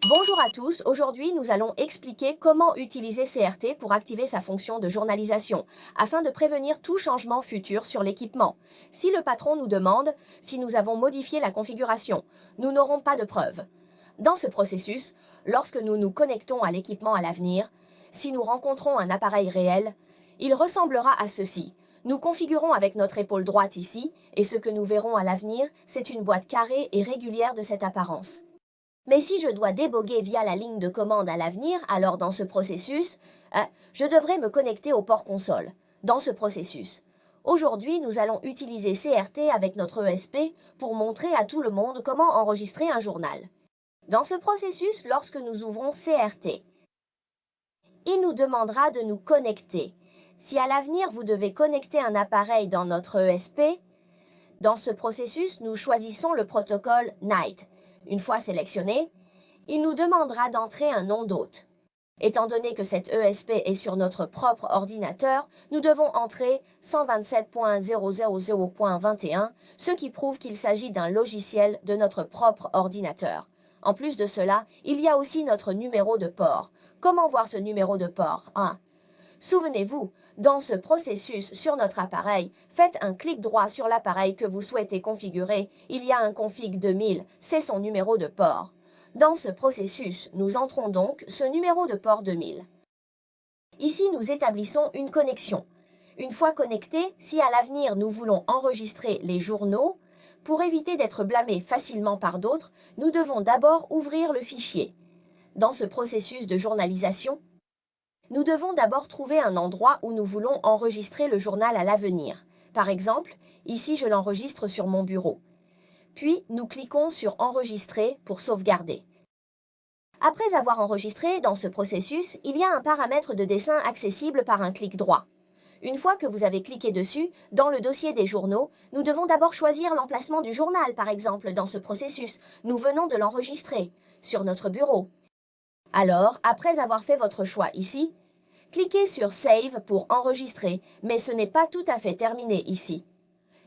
Bonjour à tous, aujourd'hui nous allons expliquer comment utiliser CRT pour activer sa fonction de journalisation, afin de prévenir tout changement futur sur l'équipement. Si le patron nous demande si nous avons modifié la configuration, nous n'aurons pas de preuves. Dans ce processus, lorsque nous nous connectons à l'équipement à l'avenir, si nous rencontrons un appareil réel, il ressemblera à ceci. Nous configurons avec notre épaule droite ici, et ce que nous verrons à l'avenir, c'est une boîte carrée et régulière de cette apparence. Mais si je dois déboguer via la ligne de commande à l'avenir, alors dans ce processus, je devrais me connecter au port console. Dans ce processus. Aujourd'hui, nous allons utiliser CRT avec notre ESP pour montrer à tout le monde comment enregistrer un journal. Dans ce processus, lorsque nous ouvrons CRT, il nous demandera de nous connecter. Si à l'avenir vous devez connecter un appareil dans notre ESP, dans ce processus, nous choisissons le protocole NIGHT. Une fois sélectionné, il nous demandera d'entrer un nom d'hôte. Étant donné que cette ESP est sur notre propre ordinateur, nous devons entrer 127.000.21, ce qui prouve qu'il s'agit d'un logiciel de notre propre ordinateur. En plus de cela, il y a aussi notre numéro de port. Comment voir ce numéro de port? Souvenez-vous, dans ce processus sur notre appareil, faites un clic droit sur l'appareil que vous souhaitez configurer. Il y a un config 2000, c'est son numéro de port. Dans ce processus, nous entrons donc ce numéro de port 2000. Ici, nous établissons une connexion. Une fois connectés, si à l'avenir nous voulons enregistrer les journaux, pour éviter d'être blâmés facilement par d'autres, nous devons d'abord ouvrir le fichier. Dans ce processus de journalisation, nous devons d'abord trouver un endroit où nous voulons enregistrer le journal à l'avenir. Par exemple, ici je l'enregistre sur mon bureau. Puis nous cliquons sur Enregistrer pour sauvegarder. Après avoir enregistré dans ce processus, il y a un paramètre de dessin accessible par un clic droit. Une fois que vous avez cliqué dessus, dans le dossier des journaux, nous devons d'abord choisir l'emplacement du journal, par exemple, dans ce processus. Nous venons de l'enregistrer, sur notre bureau. Alors, après avoir fait votre choix ici, cliquez sur Save pour enregistrer, mais ce n'est pas tout à fait terminé ici.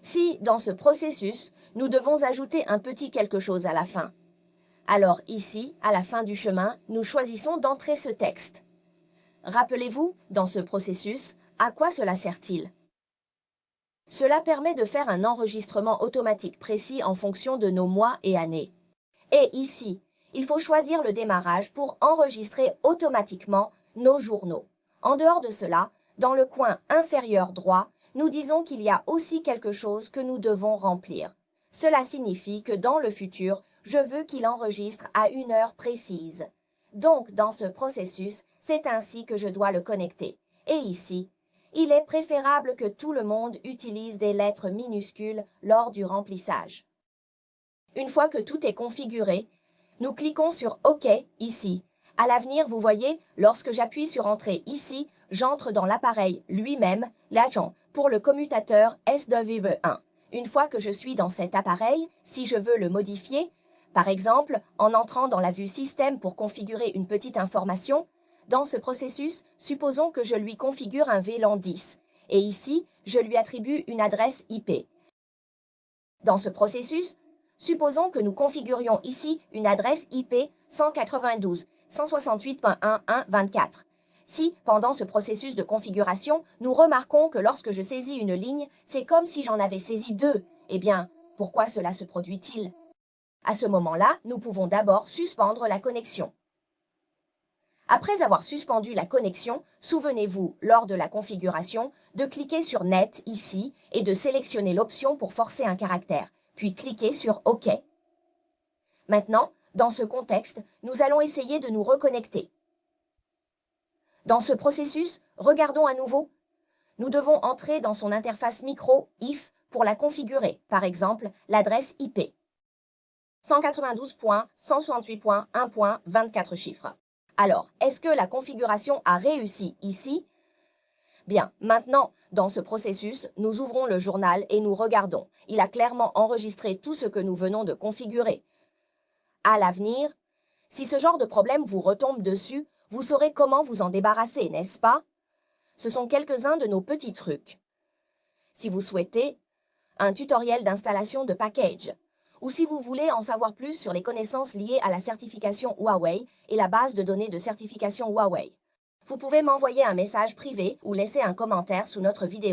Si, dans ce processus, nous devons ajouter un petit quelque chose à la fin. Alors ici, à la fin du chemin, nous choisissons d'entrer ce texte. Rappelez-vous, dans ce processus, à quoi cela sert-il? Cela permet de faire un enregistrement automatique précis en fonction de nos mois et années. Et ici, il faut choisir le démarrage pour enregistrer automatiquement nos journaux. En dehors de cela, dans le coin inférieur droit, nous disons qu'il y a aussi quelque chose que nous devons remplir. Cela signifie que dans le futur, je veux qu'il enregistre à une heure précise. Donc, dans ce processus, c'est ainsi que je dois le connecter. Et ici, il est préférable que tout le monde utilise des lettres minuscules lors du remplissage. Une fois que tout est configuré, nous cliquons sur OK ici. À l'avenir, vous voyez, lorsque j'appuie sur Entrée ici, j'entre dans l'appareil lui-même, l'agent, pour le commutateur SW1. Une fois que je suis dans cet appareil, si je veux le modifier, par exemple, en entrant dans la vue Système pour configurer une petite information, dans ce processus, supposons que je lui configure un VLAN 10, et ici, je lui attribue une adresse IP. Dans ce processus, supposons que nous configurions ici une adresse IP 192.168.1.1.24. Si, pendant ce processus de configuration, nous remarquons que lorsque je saisis une ligne, c'est comme si j'en avais saisi deux, eh bien, pourquoi cela se produit-il? À ce moment-là, nous pouvons d'abord suspendre la connexion. Après avoir suspendu la connexion, souvenez-vous, lors de la configuration, de cliquer sur Net ici et de sélectionner l'option pour forcer un caractère, puis cliquez sur OK. Maintenant, dans ce contexte, nous allons essayer de nous reconnecter. Dans ce processus, regardons à nouveau. Nous devons entrer dans son interface micro IF pour la configurer, par exemple l'adresse IP. 192.168.1.24 chiffres. Alors, est-ce que la configuration a réussi ici? Bien, maintenant, dans ce processus, nous ouvrons le journal et nous regardons. Il a clairement enregistré tout ce que nous venons de configurer. À l'avenir, si ce genre de problème vous retombe dessus, vous saurez comment vous en débarrasser, n'est-ce pas? Ce sont quelques-uns de nos petits trucs. Si vous souhaitez, un tutoriel d'installation de package, ou si vous voulez en savoir plus sur les connaissances liées à la certification Huawei et la base de données de certification Huawei. Vous pouvez m'envoyer un message privé ou laisser un commentaire sous notre vidéo.